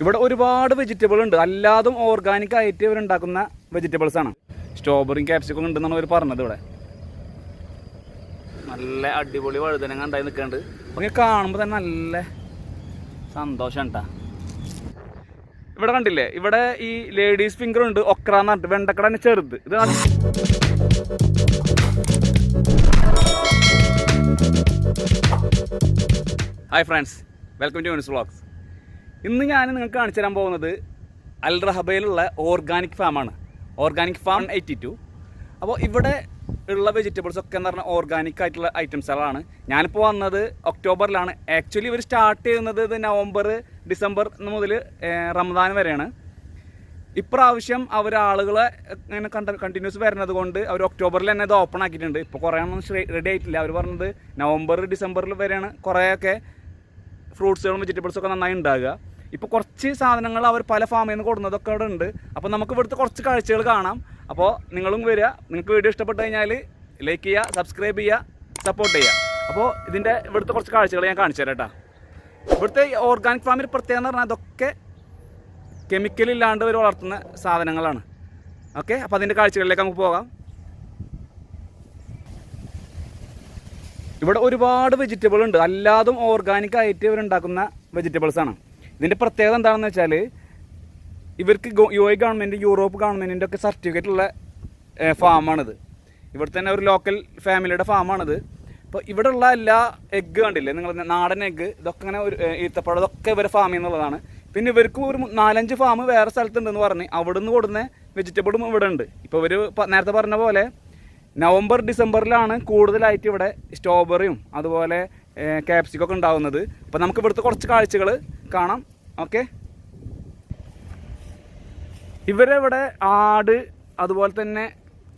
ഇവിടെ ഒരുപാട് വെജിറ്റബിൾ ഉണ്ട്. അല്ലാതും ഓർഗാനിക് ആയിട്ട് ഇവരുണ്ടാക്കുന്ന വെജിറ്റബിൾസ് ആണ്. സ്ട്രോബെറിയും ക്യാപ്സിക്കും ഉണ്ടെന്നാണ് അവർ പറഞ്ഞത്. ഇവിടെ നല്ല അടിപൊളി വഴുതനങ്ങ ഉണ്ടായി നിൽക്കുന്നുണ്ട്. അപ്പോൾ കാണുമ്പോൾ തന്നെ നല്ല സന്തോഷം കേട്ടോ. ഇവിടെ കണ്ടില്ലേ, ഇവിടെ ഈ ലേഡീസ് ഫിംഗർ ഉണ്ട്, ഒക്ര എന്ന് പറഞ്ഞിട്ട് വെണ്ടക്കട ചെറുത്. ഇത് hi friends, welcome to Yunis vlogs. ഇന്ന് ഞാൻ നിങ്ങൾക്ക് കാണിച്ചു തരാൻ പോകുന്നത് അൽ റഹബയിലുള്ള ഓർഗാനിക് ഫാമാണ്. Organic farm 82. അപ്പോൾ ഇവിടെ ഉള്ള വെജിറ്റബിൾസ് ഒക്കെ എന്ന് പറഞ്ഞാൽ ഓർഗാനിക് ആയിട്ടുള്ള ഐറ്റംസുകളാണ്. ഞാനിപ്പോൾ വന്നത് ഒക്ടോബറിലാണ്. ആക്ച്വലി ഇവർ സ്റ്റാർട്ട് ചെയ്യുന്നത് നവംബർ ഡിസംബർ മുതൽ റമദാൻ വരെയാണ്. ഇപ്രാവശ്യം അവർ ആളുകളെ ഇങ്ങനെ കണ്ടിന്യൂസ് വരുന്നത് കൊണ്ട് അവർ ഒക്ടോബറിൽ തന്നെ ഇത് ഓപ്പൺ ആക്കിയിട്ടുണ്ട്. ഇപ്പോൾ കുറേ ഒന്നും റെഡി ആയിട്ടില്ല. അവർ പറഞ്ഞത് നവംബർ ഡിസംബറിൽ വരെയാണ് കുറേയൊക്കെ ഫ്രൂട്ട്സുകളും വെജിറ്റബിൾസൊക്കെ നന്നായി ഉണ്ടാകുക. ഇപ്പോൾ കുറച്ച് സാധനങ്ങൾ അവർ പല ഫാമിൽ നിന്ന് കൊടുക്കുന്നതൊക്കെ അവിടെ ഉണ്ട്. അപ്പോൾ നമുക്ക് ഇവിടുത്തെ കുറച്ച് കാഴ്ചകൾ കാണാം. അപ്പോൾ നിങ്ങളും വരിക. നിങ്ങൾക്ക് വീഡിയോ ഇഷ്ടപ്പെട്ട് കഴിഞ്ഞാൽ ലൈക്ക് ചെയ്യുക, സബ്സ്ക്രൈബ് ചെയ്യുക, സപ്പോർട്ട് ചെയ്യുക. അപ്പോൾ ഇതിൻ്റെ ഇവിടുത്തെ കുറച്ച് കാഴ്ചകൾ ഞാൻ കാണിച്ചു തരാം കേട്ടോ. ഇവിടുത്തെ ഓർഗാനിക് ഫാമിൽ പ്രത്യേകത എന്ന് പറഞ്ഞാൽ അതൊക്കെ കെമിക്കലില്ലാണ്ട് ഇവർ വളർത്തുന്ന സാധനങ്ങളാണ്. ഓക്കെ, അപ്പോൾ അതിൻ്റെ കാഴ്ചകളിലേക്ക് നമുക്ക് പോകാം. ഇവിടെ ഒരുപാട് വെജിറ്റബിൾ ഉണ്ട്. അല്ലാതും ഓർഗാനിക് ആയിട്ട് ഇവരുണ്ടാക്കുന്ന വെജിറ്റബിൾസാണ്. ഇതിൻ്റെ പ്രത്യേകത എന്താണെന്ന് വെച്ചാൽ ഇവർക്ക് UAE ഗവൺമെൻറ്, യൂറോപ്പ് ഗവൺമെൻറ്റിൻ്റെ ഒക്കെ സർട്ടിഫിക്കറ്റ് ഉള്ള ഫാമാണിത്. ഇവിടെ തന്നെ ഒരു ലോക്കൽ ഫാമിലിയുടെ ഫാമാണിത്. അപ്പോൾ ഇവിടെ ഉള്ള എല്ലാ എഗ്ഗ് കണ്ടില്ലേ നിങ്ങൾ, നാടൻ എഗ്ഗ്, ഇതൊക്കെ ഇങ്ങനെ ഒരു ഈത്തപ്പഴം, ഇതൊക്കെ ഇവരെ ഫാമിൽ നിന്നുള്ളതാണ്. പിന്നെ ഇവർക്ക് ഒരു 4-5 ഫാം വേറെ സ്ഥലത്തുണ്ടെന്ന് പറഞ്ഞ് അവിടെ നിന്ന് കൊടുക്കുന്ന വെജിറ്റബിളും ഇവിടെ ഉണ്ട്. ഇപ്പോൾ ഇവർ നേരത്തെ പറഞ്ഞ പോലെ നവംബർ ഡിസംബറിലാണ് കൂടുതലായിട്ട് ഇവിടെ സ്ട്രോബെറിയും അതുപോലെ ക്യാപ്സിക്കൊക്കെ ഉണ്ടാകുന്നത്. അപ്പോൾ നമുക്ക് ഇവിടുത്തെ കുറച്ച് കാഴ്ചകൾ കാണാം. ഓക്കെ, ഇവരിവിടെ ആട്, അതുപോലെ തന്നെ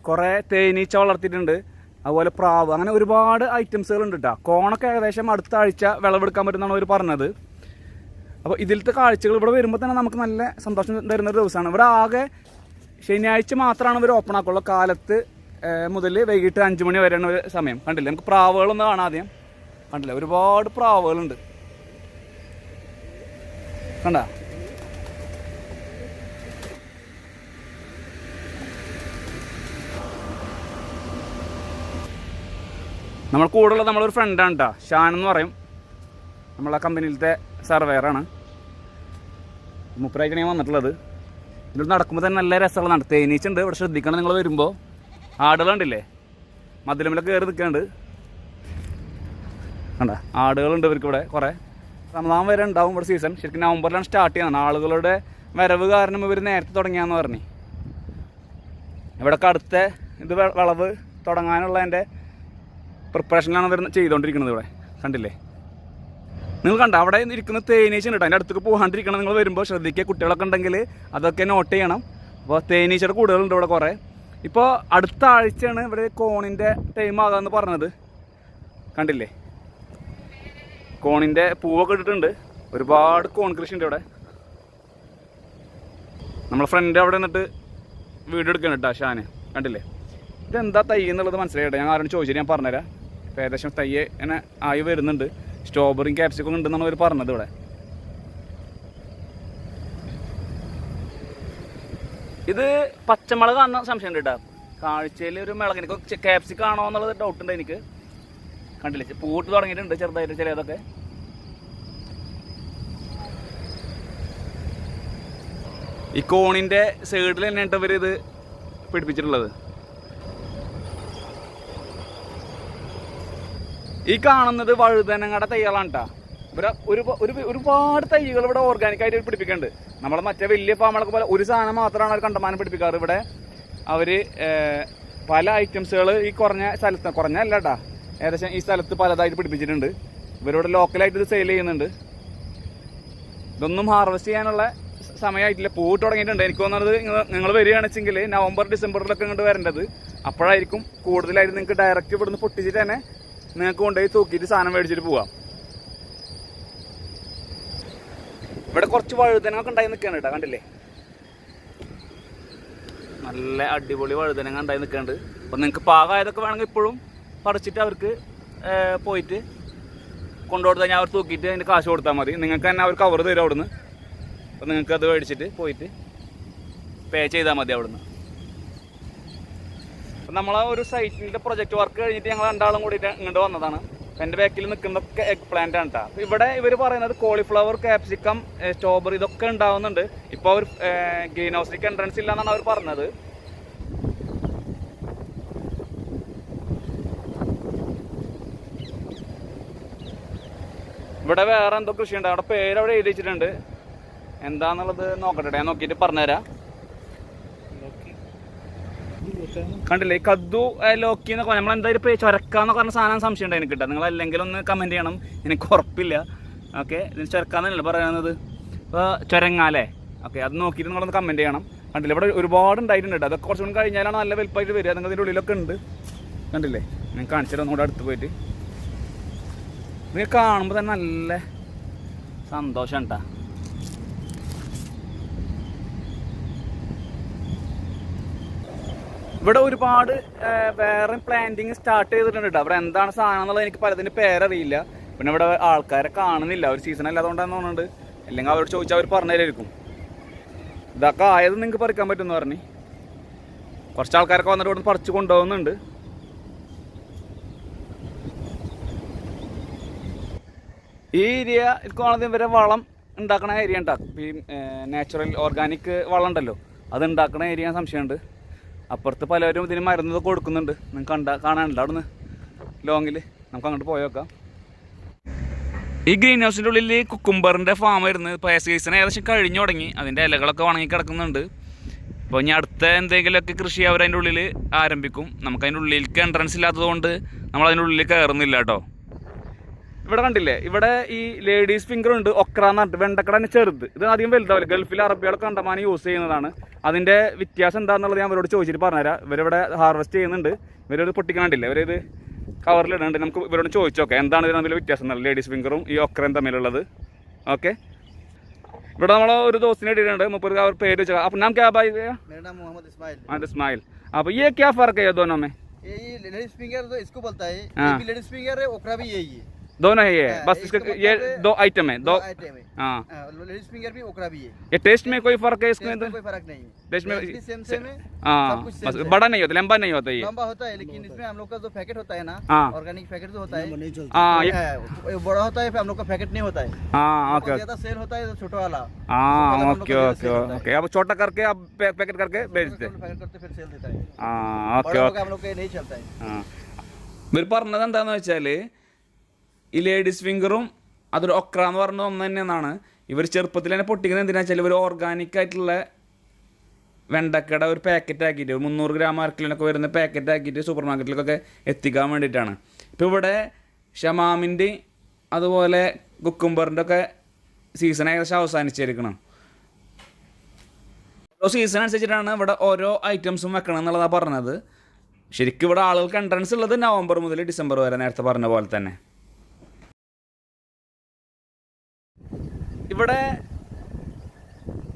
കുറേ തേനീച്ച വളർത്തിയിട്ടുണ്ട്, അതുപോലെ പ്രാവ്, അങ്ങനെ ഒരുപാട് ഐറ്റംസുകൾ ഉണ്ട് കേട്ടോ. കോണൊക്കെ ഏകദേശം അടുത്ത ആഴ്ച വിളവെടുക്കാൻ പറ്റുമെന്നാണ് അവർ പറഞ്ഞത്. അപ്പോൾ ഇതിലത്തെ കാഴ്ചകൾ ഇവിടെ വരുമ്പോൾ തന്നെ നമുക്ക് നല്ല സന്തോഷം തരുന്ന ഒരു ദിവസമാണ്. ഇവിടെ ആകെ ശനിയാഴ്ച മാത്രമാണ് ഇവർ ഓപ്പൺ ആക്കുള്ളൂ. കാലത്ത് മുതൽ വൈകിട്ട് 5 മണി വരെയാണ് ഒരു സമയം. കണ്ടില്ലേ, നമുക്ക് പ്രാവുകളൊന്ന് കാണാം. ആദ്യം കണ്ടില്ലേ, ഒരുപാട് പ്രാവുകളുണ്ട്. കണ്ട, നമ്മൾ കൂടുതലുള്ള നമ്മളൊരു ഫ്രണ്ടാണ് കേട്ടോ, ഷാൻ എന്ന് പറയും. നമ്മളെ കമ്പനിയിലത്തെ സർവേയറാണ്. മുപ്പരായിട്ടാണ് ഞാൻ വന്നിട്ടുള്ളത്. ഇതിൽ നടക്കുമ്പോൾ തന്നെ നല്ല രസമുള്ളതാണ്. തേനീച്ചുണ്ട്. ഇവിടെ ശ്രദ്ധിക്കണം നിങ്ങൾ വരുമ്പോൾ. ആടുകളുണ്ടില്ലേ, മതിലുമ്പിലൊക്കെ കയറി നിൽക്കുന്നുണ്ട്. കണ്ട, ആടുകളുണ്ട് ഇവർക്ക് ഇവിടെ കുറേ. റമദാൻ വരെ ഉണ്ടാവും ഇവിടെ സീസൺ. ശരിക്കും നവംബറിലാണ് സ്റ്റാർട്ട് ചെയ്യുന്നത്. ആളുകളുടെ വരവ് കാരണം ഇവർ നേരത്തെ തുടങ്ങിയാന്ന് പറഞ്ഞു. ഇവിടെയൊക്കെ അടുത്ത ഇത് വിളവ് തുടങ്ങാനുള്ളതിൻ്റെ പ്രിപ്പറേഷനിലാണ് ഇവർ ചെയ്തുകൊണ്ടിരിക്കുന്നത്. ഇവിടെ കണ്ടില്ലേ നിങ്ങൾ, കണ്ട അവിടെ ഇരിക്കുന്ന തേനീച്ച ഉണ്ട്. അതിൻ്റെ അടുത്തേക്ക് പോകാണ്ടിരിക്കണം. നിങ്ങൾ വരുമ്പോൾ ശ്രദ്ധിക്കുക. കുട്ടികളൊക്കെ ഉണ്ടെങ്കിൽ അതൊക്കെ നോട്ട് ചെയ്യണം. അപ്പോൾ തേനീച്ചയുടെ കൂടുതലുണ്ട് ഇവിടെ കുറേ. ഇപ്പോൾ അടുത്ത ആഴ്ചയാണ് ഇവിടെ കോണിൻ്റെ ടൈം ആകാമെന്ന് പറഞ്ഞത്. കണ്ടില്ലേ, കോണിൻ്റെ പൂവൊക്കെ ഇട്ടിട്ടുണ്ട്. ഒരുപാട് കോൺ കൃഷി ഉണ്ട് ഇവിടെ. നമ്മളെ ഫ്രണ്ട് അവിടെ നിന്നിട്ട് വീഡിയോ എടുക്കണം കേട്ടോ, ഷാന്. കണ്ടില്ലേ, ഇതെന്താ തൈ എന്നുള്ളത് മനസ്സിലായിട്ടോ. ഞാൻ ആരോട് ചോദിച്ചിട്ട് ഞാൻ പറഞ്ഞുതരാം. ഇപ്പോൾ ഏകദേശം തൈ ഇങ്ങനെ ആയി വരുന്നുണ്ട്. സ്ട്രോബെറിയും ക്യാപ്സിക്കും ഉണ്ടെന്നാണ് അവർ പറഞ്ഞത്. ഇവിടെ ഇത് പച്ചമുളക് കാണുന്ന സംശയം ഉണ്ട് കേട്ടോ. കാഴ്ചയിൽ ഒരു മിളക്, എനിക്ക് ക്യാപ്സിക്കം ആണോ എന്നുള്ളത് ഡൗട്ട് ഉണ്ട് എനിക്ക്. കണ്ടില്ലേ, പൂട്ട് തുടങ്ങിയിട്ടുണ്ട് ചെറുതായിട്ട് ചിലതൊക്കെ. ഈ കോണിൻ്റെ സൈഡിൽ തന്നെയാണ് ഇവർ ഇത് പിടിപ്പിച്ചിട്ടുള്ളത്. ഈ കാണുന്നത് വഴുതനങ്ങയുടെ തൈകളാണ് കേട്ടോ. ഇവിടെ ഒരുപാട് തൈകൾ ഇവിടെ ഓർഗാനിക്കായിട്ട് പിടിപ്പിക്കുന്നുണ്ട്. നമ്മളെ മറ്റേ വലിയ ഫാമുകളൊക്കെ പോലെ ഒരു സാധനം മാത്രമാണ് അവർ കണ്ടമാനം പിടിപ്പിക്കാറ്. ഇവിടെ അവർ പല ഐറ്റംസുകൾ ഈ കുറഞ്ഞ സ്ഥലത്ത്, കുറഞ്ഞ അല്ല കേട്ടോ, ഏകദേശം ഈ സ്ഥലത്ത് പലതായിട്ട് പിടിപ്പിച്ചിട്ടുണ്ട്. ഇവരോട് ലോക്കലായിട്ട് ഇത് സെയിൽ ചെയ്യുന്നുണ്ട്. ഇതൊന്നും ഹാർവെസ്റ്റ് ചെയ്യാനുള്ള സമയമായിട്ടില്ല. പൂട്ട് തുടങ്ങിയിട്ടുണ്ട്. എനിക്ക് തോന്നുന്നത് നിങ്ങൾ വരികയാണെന്ന് വെച്ചെങ്കിൽ നവംബർ ഡിസംബറിലൊക്കെ ഇങ്ങോട്ട് വരേണ്ടത്. അപ്പോഴായിരിക്കും കൂടുതലായിട്ട് നിങ്ങൾക്ക് ഡയറക്റ്റ് ഇവിടുന്ന് പൊട്ടിച്ചിട്ട് തന്നെ നിങ്ങൾക്ക് കൊണ്ടുപോയി തൂക്കിയിട്ട് സാധനം മേടിച്ചിട്ട് പോവാം. ഇവിടെ കുറച്ച് വഴുതനങ്ങൊക്കെ ഉണ്ടായി നിൽക്കുകയാണ് കേട്ടോ. കണ്ടില്ലേ, നല്ല അടിപൊളി വഴുതനങ്ങ ഉണ്ടായി നിൽക്കുന്നുണ്ട്. അപ്പം നിങ്ങൾക്ക് പാകമായതൊക്കെ വേണമെങ്കിൽ ഇപ്പോഴും പറിച്ചിട്ട് അവർക്ക് പോയിട്ട് കൊണ്ടുകൊടുത്തു കഴിഞ്ഞാൽ അവർ തൂക്കിയിട്ട് അതിൻ്റെ കാശ് കൊടുത്താൽ മതി. നിങ്ങൾക്ക് തന്നെ അവർ കവർ തരും അവിടുന്ന്. അപ്പോൾ നിങ്ങൾക്ക് അത് മേടിച്ചിട്ട് പോയിട്ട് പേ ചെയ്താൽ മതി അവിടുന്ന്. അപ്പം നമ്മളെ ഒരു സൈറ്റിൻ്റെ പ്രൊജക്റ്റ് വർക്ക് കഴിഞ്ഞിട്ട് ഞങ്ങൾ രണ്ടാളും കൂടിയിട്ട് ഇങ്ങോട്ട് വന്നതാണ്. എൻ്റെ ബാക്കിൽ നിൽക്കുന്നതൊക്കെ എഗ് പ്ലാന്റ് ആണ് കേട്ടോ. അപ്പോൾ ഇവിടെ ഇവർ പറയുന്നത് കോളിഫ്ലവർ, ക്യാപ്സിക്കം, സ്ട്രോബെറി ഇതൊക്കെ ഉണ്ടാവുന്നുണ്ട്. ഇപ്പോൾ അവർ ഗ്രീൻ ഹൗസിലേക്ക് എൻട്രൻസ് ഇല്ല എന്നാണ് അവർ പറഞ്ഞത്. ഇവിടെ വേറെ എന്തോ കൃഷിയുണ്ട്. അവിടെ പേര് അവിടെ എഴുതി വെച്ചിട്ടുണ്ട്. എന്താണെന്നുള്ളത് നോക്കട്ടെ, ഞാൻ നോക്കിയിട്ട് പറഞ്ഞുതരാം. കണ്ടില്ലേ ഈ കദ്ദു ലോക്കി എന്നൊക്കെ നമ്മളെന്തായാലും ഇപ്പോൾ ചൊരക്കാന്ന് പറഞ്ഞ സാധനം സംശയം ഉണ്ട് എനിക്ക് കിട്ടുക. നിങ്ങൾ അല്ലെങ്കിൽ ഒന്ന് കമൻറ്റ് ചെയ്യണം, എനിക്ക് ഉറപ്പില്ല. ഓക്കെ, ഇതിന് ചൊരക്കാന്നല്ലേ പറയുന്നത്, ഇപ്പോൾ ചൊരങ്ങാലേ. ഓക്കെ, അത് നോക്കിയിട്ട് നിങ്ങളൊന്ന് കമൻറ്റ് ചെയ്യണം. കണ്ടില്ലേ ഇവിടെ ഒരുപാട് ഉണ്ടായിട്ടുണ്ട്. അതൊക്കെ കുറച്ചും കൂടി കഴിഞ്ഞാലാണ് നല്ല വലുപ്പമായിട്ട് വരിക. നിങ്ങൾ ഇതിൻ്റെ ഉള്ളിലൊക്കെ ഉണ്ട്. കണ്ടില്ലേ, ഞാൻ കാണിച്ചിട്ട് ഒന്നുകൂടെ അടുത്ത് പോയിട്ട് നിങ്ങൾ കാണുമ്പോൾ തന്നെ നല്ല സന്തോഷം കേട്ടോ. ഇവിടെ ഒരുപാട് വേറെ പ്ലാന്റിങ് സ്റ്റാർട്ട് ചെയ്തിട്ടുണ്ട് കേട്ടോ. അവിടെ എന്താണ് സാധനം എന്നുള്ളത് എനിക്ക് പലതിൻ്റെ പേരറിയില്ല. പിന്നെ ഇവിടെ ആൾക്കാരെ കാണുന്നില്ല, ഒരു സീസൺ അല്ലാതുകൊണ്ടാന്ന് തോന്നുന്നുണ്ട്. അല്ലെങ്കിൽ അവരോട് ചോദിച്ചാൽ അവർ പറഞ്ഞു തരായിരിക്കും. ഇതൊക്കെ ആയത് നിങ്ങൾക്ക് പറിക്കാൻ പറ്റുമെന്ന് പറഞ്ഞ് കുറച്ച് ആൾക്കാരൊക്കെ വന്നിട്ട് ഇവിടെ പറിച്ച് കൊണ്ടുപോകുന്നുണ്ട്. ഈ ഏരിയ എനിക്ക് ഇവരെ വളം ഉണ്ടാക്കണ ഏരിയ ഉണ്ടാക്കും. ഈ നാച്ചുറൽ ഓർഗാനിക് വളം ഉണ്ടല്ലോ, അത് ഉണ്ടാക്കണ ഏരിയ സംശയമുണ്ട്. അപ്പുറത്ത് പലരും ഇതിന് മരുന്നത് കൊടുക്കുന്നുണ്ട്. നിങ്ങൾക്ക് കാണാനുണ്ട് അവിടെ നിന്ന് ലോങ്ങിൽ. നമുക്ക് അങ്ങോട്ട് പോയേക്കാം. ഈ ഗ്രീൻ ഹൗസിൻ്റെ ഉള്ളിൽ കുക്കുംബറിൻ്റെ ഫാം വരുന്നത് ഇപ്പോൾ സീസൺ ഏകദേശം കഴിഞ്ഞു തുടങ്ങി. അതിൻ്റെ ഇലകളൊക്കെ ഉണങ്ങി കിടക്കുന്നുണ്ട്. അപ്പോൾ ഇനി അടുത്ത എന്തെങ്കിലുമൊക്കെ കൃഷി അവർ അതിൻ്റെ ഉള്ളിൽ ആരംഭിക്കും. നമുക്ക് അതിൻ്റെ ഉള്ളിലേക്ക് എൻട്രൻസ് ഇല്ലാത്തതുകൊണ്ട് നമ്മൾ അതിൻ്റെ ഉള്ളിൽ കയറുന്നില്ല കേട്ടോ. ഇവിടെ കണ്ടില്ലേ, ഇവിടെ ഈ ലേഡീസ് ഫിംഗർ ഉണ്ട്, ഒക്ര എന്ന് പറഞ്ഞിട്ട് വെണ്ടക്കട തന്നെ ചെറുത്. ഇത് അധികം വലുതാവില്ല. ഗൾഫിൽ അറബികളൊക്കെ കണ്ടമാനം യൂസ് ചെയ്യുന്നതാണ്. അതിൻ്റെ വ്യത്യാസം എന്താണെന്നുള്ളത് ഞാൻ ഇവരോട് ചോദിച്ചിട്ട് പറഞ്ഞുതരാം. ഇവരിവിടെ ഹാർവെസ്റ്റ് ചെയ്യുന്നുണ്ട്. ഇവരത് പൊട്ടിക്കണ്ടില്ലേ, ഇവരിത് കവറിലിടുന്നുണ്ട്. നമുക്ക് ഇവരോട് ചോദിച്ചു നോക്കാം എന്താണ് ഇതിന് തമ്മിൽ വ്യത്യാസം എന്നുള്ളത്, ലേഡീസ് ഫിംഗറും ഈ ഒക്രയും തമ്മിലുള്ളത്. ഓക്കെ, ഇവിടെ നമ്മൾ ഒരു ദോസ്തിനെ ഇട്ടിട്ടുണ്ട്. 30 കവർ പേര് വെച്ചാൽ. അപ്പം നാം ക്യാ ഭായി? मोहम्मद इस्माइल. അപ്പോൾ ये क्या फर्क है दोनों में? ये लेडीज फिंगर तो इसको बोलता है, लेडीज फिंगर है, ओकरा भी यही है, दोनों है ये। बस इसका ये दो आइटम है, दो आइटम है। हाँ, लेडीज फिंगर भी, ओकरा भी है। ये टेस्ट में कोई फर्क है इसमें? कोई फर्क नहीं है, टेस्ट में सेम है। हाँ, बस बड़ा नहीं होता, लंबा नहीं होता। ये लंबा होता है, लेकिन इसमें हम लोग का जो पैकेट होता है ना, ऑर्गेनिक पैकेट जो होता है, हाँ ये बड़ा होता है, फिर हम लोग का पैकेट नहीं होता है। हाँ, ओके, ज्यादा सेल होता है छोटा वाला। हाँ, ओके ओके ओके। अब छोटा करके अब पैकेट करके बेचते हैं। पैकेट करते फिर सेल देता है। हाँ, ओके ओके। हम लोग का नहीं चलता है। हाँ, ഇവർ പറഞ്ഞത് എന്താണെന്ന് വെച്ചാൽ ഈ ലേഡീസ് ഫിംഗറും അതൊരു ഒക്ര എന്ന് പറഞ്ഞ ഒന്ന് തന്നെയെന്നാണ്. ഇവർ ചെറുപ്പത്തിൽ തന്നെ പൊട്ടിക്കുന്നത് എന്തിനാ വെച്ചാൽ ഇവർ ഓർഗാനിക് ആയിട്ടുള്ള വെണ്ടക്കയുടെ ഒരു പാക്കറ്റ് ആക്കിയിട്ട് 300 ഗ്രാം അരക്കിലൊക്കെ വരുന്ന പാക്കറ്റ് ആക്കിയിട്ട് സൂപ്പർ മാർക്കറ്റിലേക്കൊക്കെ എത്തിക്കാൻ വേണ്ടിയിട്ടാണ്. ഇപ്പോൾ ഇവിടെ ഷമാമിൻ്റെ അതുപോലെ കുക്കുംബറിൻ്റെ ഒക്കെ സീസൺ ഏകദേശം അവസാനിച്ചിരിക്കണം. ഓരോ സീസൺ അനുസരിച്ചിട്ടാണ് ഇവിടെ ഓരോ ഐറ്റംസും വെക്കണം എന്നുള്ളതാണ് പറഞ്ഞത്. ശരിക്കും ഇവിടെ ആളുകൾക്ക് എൻട്രൻസ് ഉള്ളത് നവംബർ മുതൽ ഡിസംബർ വരെ, നേരത്തെ പറഞ്ഞ പോലെ തന്നെ. ഇവിടെ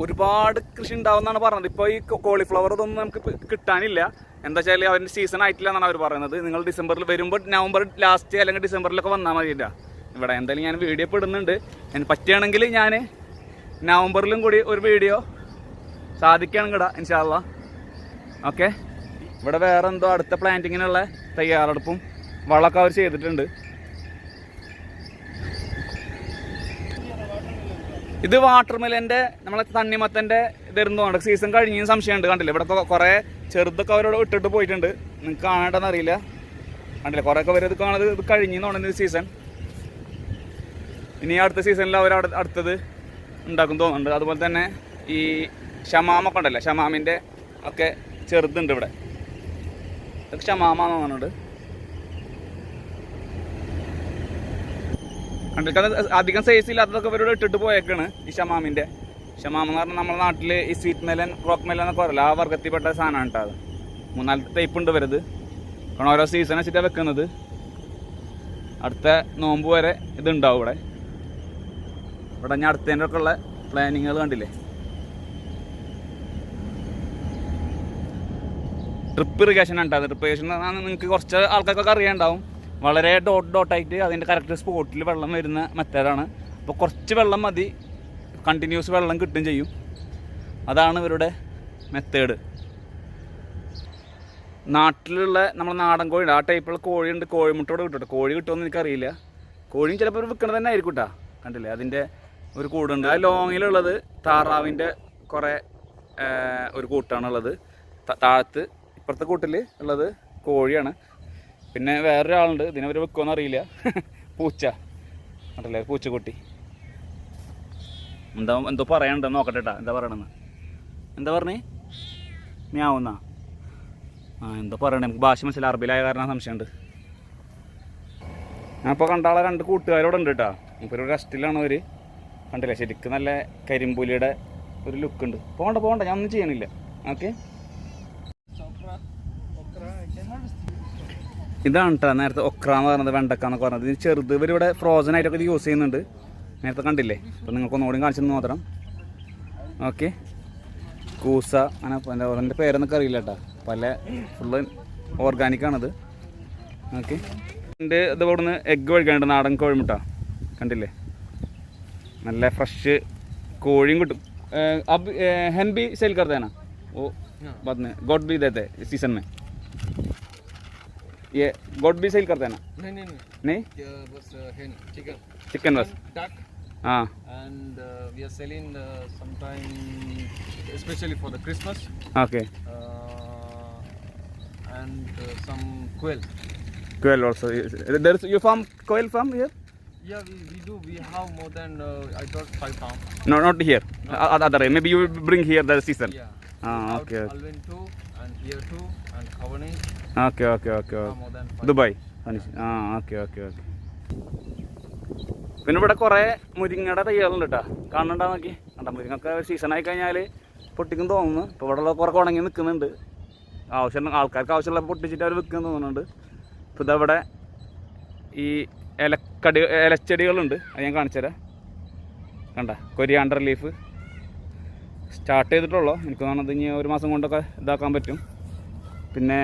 ഒരുപാട് കൃഷി ഉണ്ടാവുമെന്നാണ് പറഞ്ഞത്. ഇപ്പോൾ ഈ കോളിഫ്ലവർ ഇതൊന്നും നമുക്ക് കിട്ടാനില്ല. എന്താ വെച്ചാൽ അവരുടെ സീസൺ ആയിട്ടില്ല എന്നാണ് അവർ പറയുന്നത്. നിങ്ങൾ ഡിസംബറിൽ വരുമ്പോൾ നവംബർ ലാസ്റ്റ് അല്ലെങ്കിൽ ഡിസംബറിലൊക്കെ വന്നാൽ മതിയില്ല ഇവിടെ. എന്തായാലും ഞാൻ വീഡിയോ ഇപ്പോൾ ഇടുന്നുണ്ട്. ഞാൻ പറ്റുകയാണെങ്കിൽ ഞാൻ നവംബറിലും കൂടി ഒരു വീഡിയോ സാധിക്കുകയാണെങ്കിൽ ഇടാം ഇൻഷാ അല്ലാഹ്. ഓക്കെ, ഇവിടെ വേറെ എന്തോ അടുത്ത പ്ലാന്റിങ്ങിനുള്ള തയ്യാറെടുപ്പും വളമൊക്കെ അവർ ചെയ്തിട്ടുണ്ട്. ഇത് വാട്ടർ മെലൻ്റെ നമ്മളെ തണ്ണിമത്തൻ്റെ ഇതെരുന്നതുകൊണ്ട് സീസൺ കഴിഞ്ഞ സംശയമുണ്ട്. കണ്ടില്ല, ഇവിടെ കുറേ ചെറുതൊക്കെ അവരോട് ഇട്ടിട്ട് പോയിട്ടുണ്ട്. നിങ്ങൾക്ക് കാണേണ്ടെന്ന് അറിയില്ല. കണ്ടില്ല, കുറേയൊക്കെ വരെ ഇത് കാണുന്നത് ഇത് കഴിഞ്ഞെന്ന് സീസൺ. ഇനി അടുത്ത സീസണിൽ അവർ അടുത്തത് ഉണ്ടാക്കും തോന്നുന്നുണ്ട്. അതുപോലെ തന്നെ ഈ ഷമാമൊക്കെ ഉണ്ടല്ലോ, ഷമാമിൻ്റെ ഒക്കെ ചെറുതുണ്ട് ഇവിടെ. ഇതൊക്കെ ഷമാമാന്ന് തോന്നുന്നുണ്ട്. അധികം സൈസ് ഇല്ലാത്തതൊക്കെ ഇവരോട് ഇട്ടിട്ട് പോയേക്കാണ്. ഈ ഷമാമിൻ്റെ എന്ന് പറഞ്ഞാൽ നമ്മുടെ നാട്ടിൽ ഈ സ്വീറ്റ് മെലൻ, റോക്ക് മെലൻ എന്നൊക്കെ പറയില്ല, ആ വർഗത്തിൽപ്പെട്ട സാധനമാണ് കേട്ടോ. അത് 3-4 ടൈപ്പ് ഉണ്ട് വരുന്നത്. കാരണം ഓരോ സീസൺ വെച്ചിട്ടാണ് വെക്കുന്നത്. അടുത്ത നോമ്പ് വരെ ഇതുണ്ടാവും ഇവിടെ. ഇവിടെ ഞാൻ അടുത്തതിൻ്റെ ഒക്കെ ഉള്ള പ്ലാനിങ്ങുകൾ കണ്ടില്ലേ. ഡ്രിപ്പ് ഇറിഗേഷൻ ഉണ്ടാകും. ഡ്രിപ്പ് ഇറിഗേഷൻ എന്ന് പറഞ്ഞാൽ നിങ്ങൾക്ക് കുറച്ച് ആൾക്കാർക്കൊക്കെ അറിയാണ്ടാവും. വളരെ ഡോട്ടായിട്ട് അതിൻ്റെ കറക്റ്റ് സ്പോട്ടിൽ വെള്ളം വരുന്ന മെത്തേഡാണ്. അപ്പോൾ കുറച്ച് വെള്ളം മതി കണ്ടിന്യൂസ് വെള്ളം കിട്ടും ചെയ്യും. അതാണ് ഇവരുടെ മെത്തേഡ്. നാട്ടിലുള്ള നമ്മുടെ നാടൻ കോഴി ഉണ്ട്, ആ ടൈപ്പുള്ള കോഴിയുണ്ട്, കോഴിമുട്ടയോട് കിട്ടും. കോഴി കിട്ടുമെന്ന് എനിക്കറിയില്ല. കോഴിയും ചിലപ്പോൾ വിൽക്കണത് തന്നെ ആയിരിക്കും കേട്ടോ. കണ്ടില്ലേ അതിൻ്റെ ഒരു കൂടുണ്ട്. ആ ലോങ്ങിലുള്ളത് താറാവിൻ്റെ കുറേ ഒരു കൂട്ടാണുള്ളത്. താഴത്ത് ഇപ്പുറത്തെ കൂട്ടിൽ ഉള്ളത് കോഴിയാണ്. പിന്നെ വേറൊരാളുണ്ട്, ഇതിനവർ വെക്കുമെന്ന് അറിയില്ല. പൂച്ച കണ്ടല്ലേ, പൂച്ചക്കുട്ടി. എന്തോ പറയാനുണ്ട്, നോക്കട്ടെ കേട്ടോ എന്താ പറയണമെന്ന്. എന്താ പറഞ്ഞേ? മ്യാവുന്ന എന്തോ പറയണേ, നമുക്ക് ഭാഷ മനസ്സിലായി. അറബിലായ കാരണം സംശയമുണ്ട്. ഞാൻ ഇപ്പോൾ കണ്ടാളെ 2 കൂട്ടുകാരോടെ ഉണ്ട് കേട്ടോ. ഇപ്പോൾ ഒരു റെസ്റ്റിലാണ് അവർ. കണ്ടില്ലേ, ശരിക്കും നല്ല കരിമ്പുലിയുടെ ഒരു ലുക്ക് ഉണ്ട്. പോകണ്ട ഞാൻ ഒന്നും ചെയ്യണില്ല. ഓക്കെ, ഇതാണ് കേട്ടോ നേരത്തെ ഒക്ര എന്ന് പറഞ്ഞത്, വെണ്ടക്ക എന്നൊക്കെ പറഞ്ഞത്. ഇത് ചെറുത് ഇവരിവിടെ ഫ്രോസൺ ആയിട്ടൊക്കെ ഇത് യൂസ് ചെയ്യുന്നുണ്ട്. നേരത്തെ കണ്ടില്ലേ, അപ്പോൾ നിങ്ങൾക്കൊന്നുകൂടി കാണിച്ചെന്ന് മാത്രം. ഓക്കെ, കൂസ അങ്ങനെ എൻ്റെ പേരൊന്നൊക്കെ അറിയില്ല കേട്ടോ. പല ഫുള്ള് ഓർഗാനിക്കാണത്. ഓക്കെ, ഇത് ഇവിടുന്ന് എഗ്ഗ് കഴിക്കാനുണ്ട്, നാടൻ കോഴിമുട്ട. കണ്ടില്ലേ, നല്ല ഫ്രഷ് കോഴിയും കിട്ടും. अब hen भी सेल करते हैं ना वो बाद में गोट भी देते हैं सीजन में. ये गोट भी सेल करते हैं ना? नहीं बस hen, चिकन बस. duck. हाँ. And we are selling sometime especially for the Christmas. Okay. And some quail. Quail also. There's you farm quail farm here? Yeah, we do. We have more than I thought 5 farms. No, not here. Other way. Maybe you will bring here the season. Yeah. Okay. Alvin too, and here too, and Kavani. Okay. More than 5. Dubai. Okay. പിന്നെ ഇവിടെ കുറേ മുരിങ്ങയുടെ തയ്യാറുണ്ട് കേട്ടോ. കാണണ്ടാ നോക്കി. കണ്ട മുരിങ്ങൊക്കെ സീസണായി കഴിഞ്ഞാൽ പൊട്ടിക്കും തോന്നുന്നു. ഇപ്പോൾ ഇവിടെ കുറേ ഉണങ്ങി നിൽക്കുന്നുണ്ട്. ആൾക്കാർക്ക് ആവശ്യമുള്ള പൊട്ടിച്ചിട്ട് അവർ വിൽക്കുന്നു തോന്നുന്നുണ്ട്. ഇപ്പോൾ ഇതവിടെ ഈ ഇലച്ചെടികളുണ്ട്, അത് ഞാൻ കാണിച്ചുതരാം. കണ്ട കൊരിയാണ്ടർ ലീഫ് സ്റ്റാർട്ട് ചെയ്തിട്ടുള്ളൂ. എനിക്ക് തോന്നുന്നത് ഇനി 1 മാസം കൊണ്ടൊക്കെ ഇതാക്കാൻ പറ്റും. പിന്നെ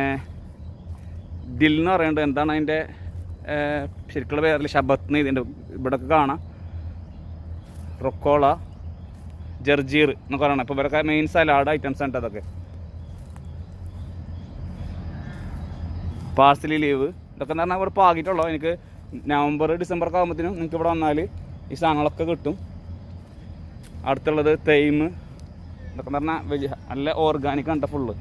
ദിൽ എന്ന് പറയുന്നുണ്ട്, എന്താണ് അതിൻ്റെ ശരിക്കുള്ള പേരിൽ ഷബത്ത് ഇതിൻ്റെ ഇവിടെയൊക്കെ കാണാം. റൊക്കോള, ജർജീർ എന്നൊക്കെ പറയണം. ഇപ്പോൾ ഇവരൊക്കെ മെയിൻ സലാഡ് ഐറ്റംസ് ഉണ്ട്. അതൊക്കെ പാർസലി ലീവ് ഇതൊക്കെ എന്ന് പറഞ്ഞാൽ ഇവിടെ പാകിയിട്ടുള്ളൂ. എനിക്ക് നവംബർ ഡിസംബർ ഒക്കെ ആകുമ്പോഴത്തേനും നിങ്ങൾക്ക് ഇവിടെ വന്നാൽ ഈ സാധനങ്ങളൊക്കെ കിട്ടും. അടുത്തുള്ളത് തൈമ് ഇതൊക്കെ എന്ന് പറഞ്ഞാൽ നല്ല ഓർഗാനിക് ഉണ്ട് ഫുള്ള്.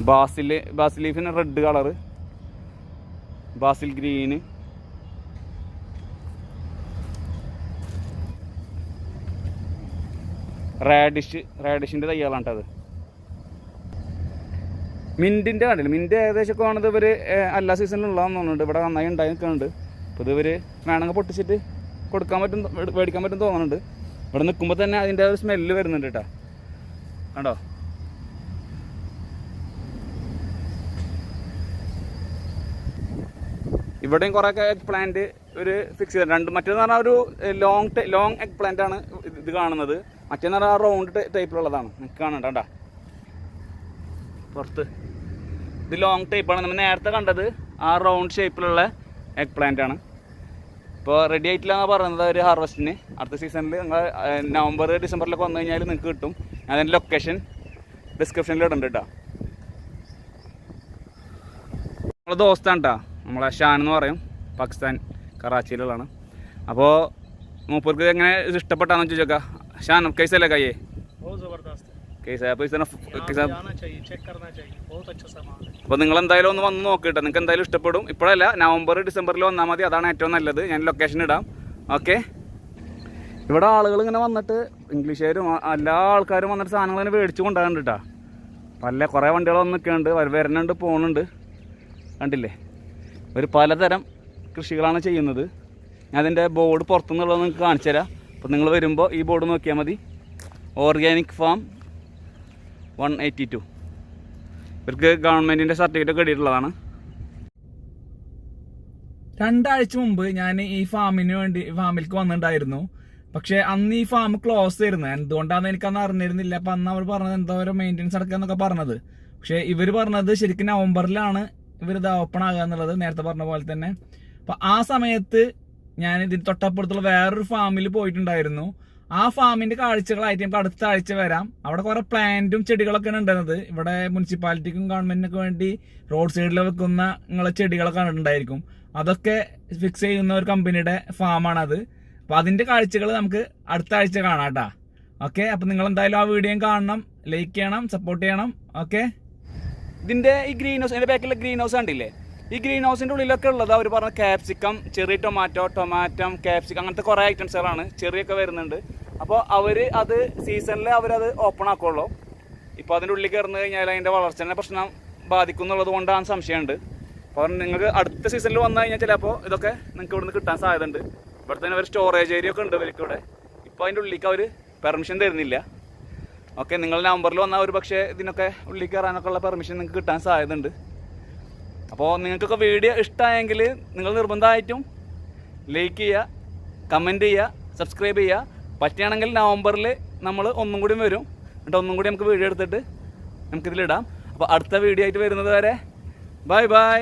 ബാസിൽ ലീഫിന് റെഡ് കളറ്, ബാസിൽ ഗ്രീന്, റാഡിഷിൻ്റെ തയ്യാറാണ് അത്. മിൻറ്റിൻ്റെ കണ്ടില്ല, മിൻറ്റ് ഏകദേശമൊക്കെ വേണത് ഇവർ എല്ലാ സീസണിലും ഉള്ളതെന്ന് തോന്നുന്നുണ്ട്. ഇവിടെ നന്നായി ഉണ്ടായി നിൽക്കുന്നുണ്ട്. അപ്പോൾ ഇത് ഇവർ വേണമെങ്കിൽ പൊട്ടിച്ചിട്ട് മേടിക്കാൻ പറ്റും തോന്നുന്നുണ്ട്. ഇവിടെ നിൽക്കുമ്പോൾ തന്നെ അതിൻ്റെ ഒരു സ്മെല്ല് വരുന്നുണ്ട് കേട്ടോ. കണ്ടോ, ഇവിടെയും കുറേയൊക്കെ എഗ് പ്ലാന്റ് ഒരു ഫിക്സ് ചെയ്തിട്ടുണ്ട്. മറ്റേന്ന് പറഞ്ഞാൽ ഒരു ലോങ് എഗ് പ്ലാന്റ് ആണ് ഇത് കാണുന്നത്. മറ്റേന്ന് പറഞ്ഞാൽ റൗണ്ട് ടൈപ്പിലുള്ളതാണ് നിങ്ങൾക്ക് കാണണ്ട. കേട്ടോ പുറത്ത് ഇത് ലോങ് ടൈപ്പാണ്. നമ്മൾ നേരത്തെ കണ്ടത് ആ റൗണ്ട് ഷേപ്പിലുള്ള എഗ് പ്ലാന്റ് ആണ്. ഇപ്പോൾ റെഡി ആയിട്ടില്ല എന്നാണ് പറയുന്നത് ഒരു ഹാർവസ്റ്റിന്. അടുത്ത സീസണിൽ നിങ്ങൾ നവംബർ ഡിസംബറിലൊക്കെ വന്നു കഴിഞ്ഞാൽ നിങ്ങൾക്ക് കിട്ടും. അതിൻ്റെ ലൊക്കേഷൻ ഡിസ്ക്രിപ്ഷനിൽ ഇടുന്നുണ്ട് കേട്ടോ. നമ്മളെ ദോസ്താണ് കേട്ടോ, നമ്മളെ ഷാൻ എന്ന് പറയും, പാകിസ്ഥാൻ കറാച്ചിയിലുള്ളതാണ്. അപ്പോൾ മൂപ്പർക്ക് എങ്ങനെ ഇഷ്ടപ്പെട്ടാന്ന് ചോദിച്ചേക്കാം. ഷാൻ കൈസല്ലേ കയ്യേ? അപ്പോൾ നിങ്ങൾ എന്തായാലും ഒന്ന് വന്ന് നോക്കിയിട്ട് നിങ്ങൾക്ക് എന്തായാലും ഇഷ്ടപ്പെടും. ഇപ്പോഴല്ല, നവംബർ ഡിസംബറിൽ വന്നാൽ മതി, അതാണ് ഏറ്റവും നല്ലത്. ഞാൻ ലൊക്കേഷൻ ഇടാം. ഓക്കെ, ഇവിടെ ആളുകൾ ഇങ്ങനെ വന്നിട്ട് ഇംഗ്ലീഷുകാരും എല്ലാ ആൾക്കാരും വന്നിട്ട് സാധനങ്ങൾ തന്നെ മേടിച്ചു കൊണ്ടുപോകുന്നുണ്ട് കേട്ടോ. കുറേ വണ്ടികൾ വന്ന് നിൽക്കുന്നുണ്ട്, വരുന്നുണ്ട്, പോകുന്നുണ്ട്. കണ്ടില്ലേ, ഒരു പലതരം കൃഷികളാണ് ചെയ്യുന്നത്. ഞാൻ അതിൻ്റെ ബോർഡ് പുറത്തുനിന്നുള്ളത് നിങ്ങൾക്ക് കാണിച്ചു തരാം. അപ്പോൾ നിങ്ങൾ വരുമ്പോൾ ഈ ബോർഡ് നോക്കിയാൽ മതി. Organic farm 182. ഇവർക്ക് ഗവൺമെൻറ്റിൻ്റെ സർട്ടിഫിക്കറ്റ് കിട്ടിയിട്ടുള്ളതാണ്. 2 ആഴ്ച മുമ്പ് ഞാൻ ഈ ഫാമിലേക്ക് വന്നിട്ടുണ്ടായിരുന്നു. പക്ഷേ അന്ന് ഈ ഫാം ക്ലോസ് ആയിരുന്നു. എന്തുകൊണ്ടാണെന്ന് എനിക്കന്ന് അറിഞ്ഞിരുന്നില്ല. അപ്പം അന്ന് അവർ പറഞ്ഞത് എന്തോരം മെയിൻ്റെനൻസ് അടക്കാന്നൊക്കെ പറഞ്ഞത്. പക്ഷേ ഇവർ പറഞ്ഞത് ശരിക്കും നവംബറിലാണ് ഇവരിത് ഓപ്പൺ ആകുക എന്നുള്ളത്, നേരത്തെ പറഞ്ഞ പോലെ തന്നെ. അപ്പം ആ സമയത്ത് ഞാൻ ഇതിന് തൊട്ടപ്പുറത്തുള്ള വേറൊരു ഫാമിൽ പോയിട്ടുണ്ടായിരുന്നു. ആ ഫാമിന്റെ കാഴ്ചകളായിട്ട് നമുക്ക് അടുത്ത ആഴ്ച വരാം. അവിടെ കുറെ പ്ലാന്റും ചെടികളൊക്കെയാണ് ഉണ്ടായിരുന്നത്. ഇവിടെ മുനിസിപ്പാലിറ്റിക്കും ഗവൺമെന്റിനൊക്കെ വേണ്ടി റോഡ് സൈഡിൽ വെക്കുന്ന നിങ്ങളെ ചെടികളൊക്കെ ഉണ്ടായിരിക്കും. അതൊക്കെ ഫിക്സ് ചെയ്യുന്ന ഒരു കമ്പനിയുടെ ഫാമാണത്. അപ്പൊ അതിന്റെ കാഴ്ചകൾ നമുക്ക് അടുത്ത ആഴ്ച കാണാം കേട്ടാ. ഓക്കെ, അപ്പൊ നിങ്ങൾ എന്തായാലും ആ വീഡിയോയും കാണണം, ലൈക്ക് ചെയ്യണം, സപ്പോർട്ട് ചെയ്യണം. ഓക്കെ, ഇതിന്റെ ഈ ഗ്രീൻ ഹൗസ്, അതിന്റെ ബാക്കിലുള്ള ഗ്രീൻ ഹൗസ് കണ്ടില്ലേ? ഈ ഗ്രീൻ ഹൗസിന്റെ ഉള്ളിലൊക്കെ ഉള്ളത് അവർ പറഞ്ഞ ക്യാപ്സിക്കം, ചെറിയ ടൊമാറ്റം, ക്യാപ്സിക്കം, അങ്ങനത്തെ കുറേ ഐറ്റംസുകളാണ്. ചെറിയൊക്കെ വരുന്നുണ്ട്. അപ്പോൾ അവർ അത് സീസണിൽ അവരത് ഓപ്പൺ ആക്കുള്ളൂ. ഇപ്പോൾ അതിൻ്റെ ഉള്ളിൽ കയറുന്നു കഴിഞ്ഞാൽ അതിൻ്റെ വളർച്ചേനെ പ്രശ്നം ബാധിക്കും എന്നുള്ളത് കൊണ്ടാണ് സംശയമുണ്ട്. അപ്പോൾ നിങ്ങൾക്ക് അടുത്ത സീസണിൽ വന്നു കഴിഞ്ഞാൽ ചിലപ്പോൾ ഇതൊക്കെ നിങ്ങൾക്ക് ഇവിടുന്ന് കിട്ടാൻ സാധ്യതയുണ്ട്. ഇവിടെ തന്നെ ഒരു സ്റ്റോറേജ് ഏരിയ ഒക്കെ ഉണ്ട് ഇവർക്ക് ഇവിടെ. ഇപ്പോൾ അതിൻ്റെ ഉള്ളിലേക്ക് അവർ പെർമിഷൻ തരുന്നില്ല. ഓക്കെ, നിങ്ങൾ നവംബറിൽ വന്നാൽ ഒരു പക്ഷേ ഇതിനൊക്കെ ഉള്ളിൽ കയറാനൊക്കെ ഉള്ള പെർമിഷൻ നിങ്ങൾക്ക് കിട്ടാൻ സാധ്യതയുണ്ട്. അപ്പോൾ നിങ്ങൾക്കൊക്കെ വീഡിയോ ഇഷ്ടമായെങ്കിൽ നിങ്ങൾ നിർബന്ധമായിട്ടും ലൈക്ക് ചെയ്യുക, കമൻറ്റ് ചെയ്യുക, സബ്സ്ക്രൈബ് ചെയ്യുക. പറ്റുകയാണെങ്കിൽ നവംബറിൽ നമ്മൾ ഒന്നും കൂടി വരും. എന്നിട്ട് ഒന്നും കൂടി നമുക്ക് വീഡിയോ എടുത്തിട്ട് നമുക്കിതിലിടാം. അപ്പോൾ അടുത്ത വീഡിയോ ആയിട്ട് വരുന്നത് വരെ ബൈ ബൈ.